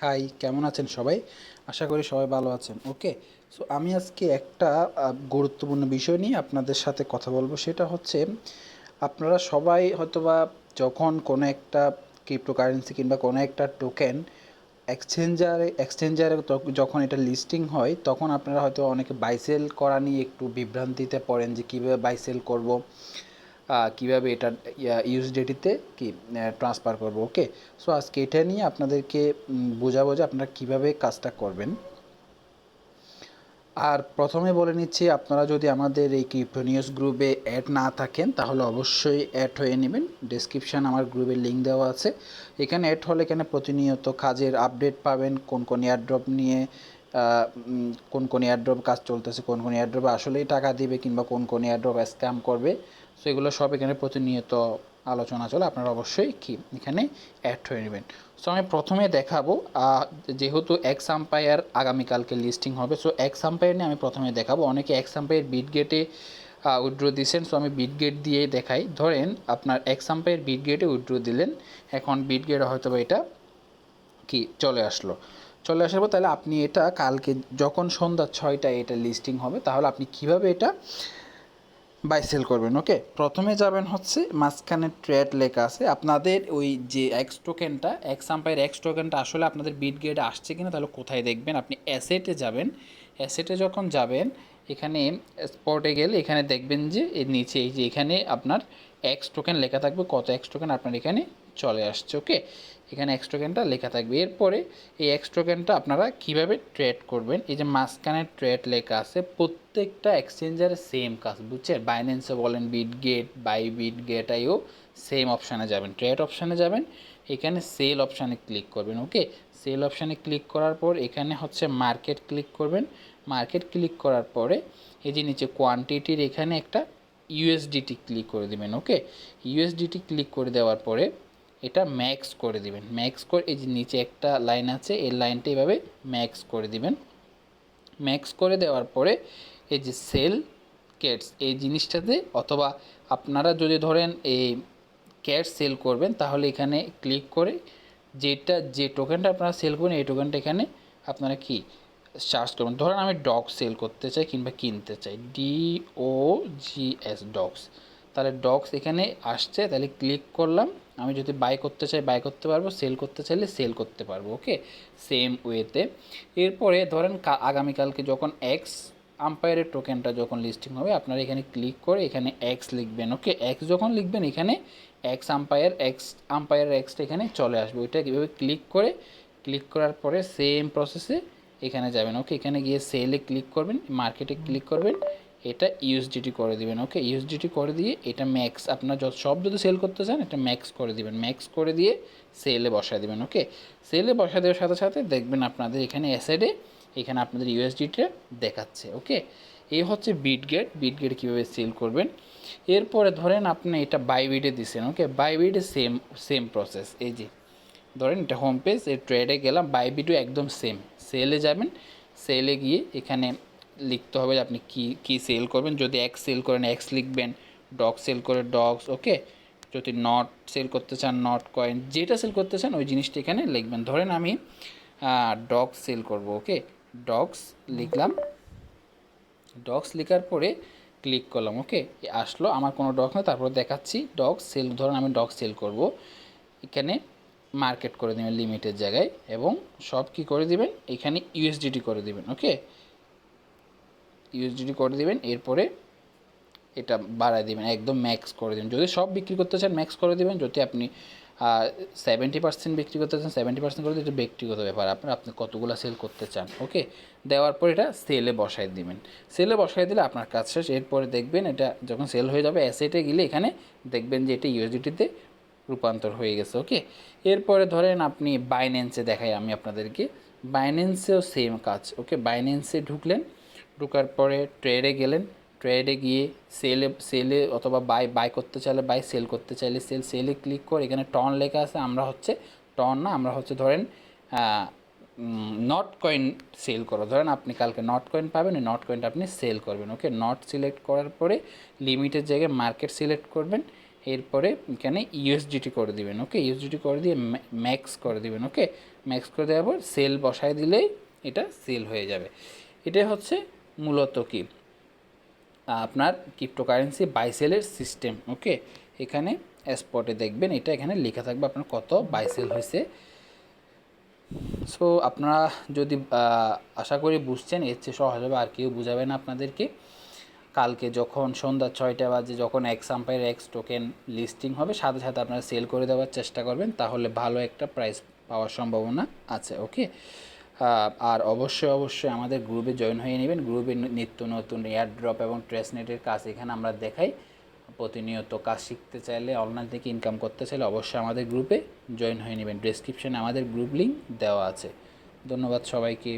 High, কেমন আছেন সবাই? আশা করি সবাই ভালো আছেন। ওকে, সো আমি আজকে একটা গুরুত্বপূর্ণ বিষয় নিয়ে আপনাদের সাথে কথা বলবো। সেটা হচ্ছে আপনারা সবাই হয়তোবা যখন কোনো একটা ক্রিপ্টোকারেন্সি কিংবা কোনো একটা টোকেন এক্সচেঞ্জারে যখন এটা লিস্টিং হয়, তখন আপনারা হয়তো অনেকে বাই সেল করা নিয়ে একটু বিভ্রান্তিতে পড়েন যে কীভাবে বাই সেল করবো, কীভাবে এটা ইউএসডিটিতে কি ট্রান্সফার করব। ওকে, সো আজকে এটা নিয়ে আপনাদেরকে বোঝাবো যে আপনারা কীভাবে কাজটা করবেন। আর প্রথমে বলে নিচ্ছি, আপনারা যদি আমাদের এই ক্রিপ্টো নিউজ গ্রুপে অ্যাড না থাকেন তাহলে অবশ্যই অ্যাড হয়ে নেবেন। ডেসক্রিপশান আমার গ্রুপের লিঙ্ক দেওয়া আছে, এখানে অ্যাড হলে এখানে প্রতিনিয়ত কাজের আপডেট পাবেন, কোন কোন এয়ারড্রপ নিয়ে কোন কোন এয়ারড্রপ কাজ চলতেছে, কোন কোন এয়ারড্রপে আসলেই টাকা দিবে কিংবা কোন কোন এয়ারড্রপ স্ক্যাম করবে। সো এগুলো সব এখানে প্রতিনিয়ত আলোচনা চলে, আপনারা অবশ্যই কি এখানে অ্যাড হয়ে নেবেন। সো আমি প্রথমে দেখাবো, যেহেতু এক্স আম্পায়ার আগামীকালকে লিস্টিং হবে, সো এক্স আম্পায়ার নিয়ে আমি প্রথমে দেখাবো। অনেকে এক্স আম্পায়ার বিটগেটে উইথড্র দিচ্ছেন, সো আমি বিটগেট দিয়ে দেখাই। ধরেন আপনার এক্স আম্পায়ার বিটগেটে উইথড্র দিলেন, এখন বিটগেটে হয়তো এটা কি চলে আসবো, তাহলে আপনি এটা কালকে যখন সন্ধ্যা 6টায় এটা লিস্টিং হবে, তাহলে আপনি কিভাবে এটা বাই সেল করবেন। ওকে, প্রথমে যাবেন হচ্ছে মাঝখানে ট্রেড লেখা আছে, আপনাদের ওই যে এক্স টোকেনটা, এক্স আম্পায়ার এক্স টোকেনটা আসলে আপনাদের বিটগেটে আসছে কিনা তাহলে কোথায় দেখবেন, আপনি অ্যাসেটে যাবেন। অ্যাসেটে যখন যাবেন, এখানে স্পটে গেলে এখানে দেখবেন যে এর নিচে এই যে এখানে আপনার এক্স টোকেন লেখা থাকবে, কত এক্স টোকেন আপনার এখানে চলে আসছে। ওকে, এখানে এক্স টোকেনটা লেখা থাকবে। এরপরে এই এক্স টোকেনটা আপনারা কীভাবে ট্রেড করবেন, এই যে মাঝখানে ট্রেড লেখা আছে, প্রত্যেকটা এক্সচেঞ্জারের সেম কাজ, বুঝছেন? বাইন্যান্সে বলেন, বিটগেট, বিটগেট আইও সেম অপশানে যাবেন, ট্রেড অপশানে যাবেন, এখানে সেল অপশানে ক্লিক করবেন। ওকে, সেল অপশানে ক্লিক করার পর এখানে হচ্ছে মার্কেট ক্লিক করবেন। মার্কেট ক্লিক করার পরে এই যে নিচে কোয়ান্টিটির এখানে একটা ইউএসডিটি ক্লিক করে দেবেন। ওকে, ইউএসডিটি ক্লিক করে দেওয়ার পরে এটা ম্যাক্স করে দিবেন। ম্যাক্স করে এই যে নিচে একটা লাইন আছে, এই লাইনটা এভাবে ম্যাক্স করে দিবেন। ম্যাক্স করে দেওয়ার পরে এই যে সেল ক্যাটস এই জিনিসটাতে, অথবা আপনারা যদি ধরেন এই ক্যাট সেল করবেন তাহলে এখানে ক্লিক করে যে টোকেনটা আপনারা সেল করবেন এই টোকেনটা এখানে আপনারা কি সার্চ করবেন। ধরেন আমি ডগ সেল করতে চাই কিংবা কিনতে চাই, DOGS ডগস, তাহলে ডগস এখানে আসছে, তাহলে ক্লিক করলাম। আমি যদি বাই করতে চাই বাই করতে পারবো, সেল করতে চাইলে সেল করতে পারবো। ওকে, সেম ওয়েতে। এরপরে ধরেন আগামীকালকে যখন এক্স আম্পায়ারের টোকেনটা যখন লিস্টিং হবে, আপনারা এখানে ক্লিক করে এখানে এক্স লিখবেন। ওকে, এক্স যখন লিখবেন এখানে এক্স আম্পায়ার এক্সটা এখানে চলে আসবে। ওইটা কীভাবে ক্লিক করার পরে সেম প্রসেসে এখানে যাবেন। ওকে, এখানে গিয়ে সেলে ক্লিক করবেন, মার্কেটে ক্লিক করবেন, এটা ইউএসডিটি করে দিবেন। ওকে, ইউএসডিটি করে দিয়ে এটা ম্যাক্স, আপনার সব যদি সেল করতে চান এটা ম্যাক্স করে দিবেন। ম্যাক্স করে দিয়ে সেলে বসায় দিবেন। ওকে, সেলে বসায় দেওয়ার সাথে সাথে দেখবেন আপনাদের এখানে অ্যাসেটে এখানে আপনাদের ইউএসডিটা দেখাচ্ছে। ওকে, এই হচ্ছে বিটগেট কীভাবে সেল করবেন। এরপরে ধরেন আপনি এটা বাইবিটে দিচ্ছেন। ওকে, বাইবিটে সেম প্রসেস, এই যে ধরেন এটা হোম পেজ, এই ট্রেডে গেলাম, বাইবিটও একদম সেম। সেলে যাবেন, সেলে গিয়ে এখানে লিখতে হবে যে আপনি কী সেল করবেন। যদি এক্স সেল করেন এক্স লিখবেন, ডগ সেল করে ডগস। ওকে, যদি নট সেল করতে চান নট কয়েন, যেটা সেল করতে চান ওই জিনিসটা এখানে লিখবেন। ধরেন আমি ডগস সেল করব। ওকে, ডগস লিখলাম, ডগস লেখার পরে ক্লিক করলাম। ওকে, আসলো, আমার কোনো ডগ না, তারপর দেখাচ্ছি ডগ সেল। ধরুন আমি ডগ সেল করব, এখানে মার্কেট করে দেবেন লিমিটের জায়গায়, এবং সব কি করে দিবেন এখানে ইউএসডিটি করে দিবেন। ওকে, ইউএসডিটি করে দিবেন। এরপরে এটা বাড়ায় দিবেন, একদম ম্যাক্স করে দেবেন। যদি সব বিক্রি করতে চান ম্যাক্স করে দেবেন, যদি আপনি 70% বিক্রি করতে চান 70% করে দিতে, ব্যক্তিগত ব্যাপার আপনি কতগুলো সেল করতে চান। ওকে, দেওয়ার পর এটা সেলে বসায় দিবেন। সেলে বসায় দিলে আপনার কাজ শেষ। এরপরে দেখবেন এটা যখন সেল হয়ে যাবে, অ্যাসেটে গেলে এখানে দেখবেন যে এটা ইউএসডিটিতে রূপান্তর হয়ে গেছে। ওকে, এরপরে ধরেন আপনি বাইন্যান্সে দেখাই আমি আপনাদেরকে, বাইন্যান্সেও সেম কাজ। ওকে, বাইন্যান্সে ঢুকার পরে ট্রেডে গেলেন, ট্রেডে গিয়ে সেলে অথবা বাই করতে চাইলে বাই, সেল করতে চাইলে সেলে ক্লিক করে এখানে টন লেখা আছে, আমরা হচ্ছে টন না, আমরা হচ্ছে ধরেন নট কয়েন সেল করো। ধরেন আপনি কালকে নট কয়েন পাবেন, ওই নট কয়েনটা আপনি সেল করবেন। ওকে, নট সিলেক্ট করার পরে লিমিটের জায়গায় মার্কেট সিলেক্ট করবেন, এরপরে এখানে ইউএসডিটি করে দিবেন। ওকে, ইউএসডিটি করে দিয়ে ম্যাক্স করে দিবেন। ওকে, ম্যাক্স করে দেওয়ার পর সেল বসায় দিলেই এটা সেল হয়ে যাবে। এটাই হচ্ছে মূলত কি আপনার ক্রিপ্টোকারেন্সি বাই সেলের সিস্টেম। ওকে, এখানে স্পটে দেখবেন এটা এখানে লেখা থাকবে আপনার কত বাই সেল হয়েছে। সো আপনারা যদি আশা করি বুঝছেন, এর চেয়ে সহজভাবে আর কেউ বুঝাবে না আপনাদেরকে। কালকে যখন সন্ধ্যা 6টা বাজে যখন x umpire x token listing হবে, সাথে সাথে আপনারা সেল করে দেওয়ার চেষ্টা করবেন, তাহলে ভালো একটা প্রাইস পাওয়ার সম্ভাবনা আছে। ওকে, আর অবশ্যই আমাদের গ্রুপে জয়েন হয়ে নেবেন। গ্রুপে নিত্য নতুন এয়ারড্রপ এবং ট্রেসনেটের কাজ এখানে আমরা দেখাই। প্রতিনিয়ত কাজ শিখতে চাইলে, অনলাইন থেকে ইনকাম করতে চাইলে অবশ্যই আমাদের গ্রুপে জয়েন হয়ে নেবেন। ডেসক্রিপশনে আমাদের গ্রুপ লিঙ্ক দেওয়া আছে। ধন্যবাদ সবাইকে।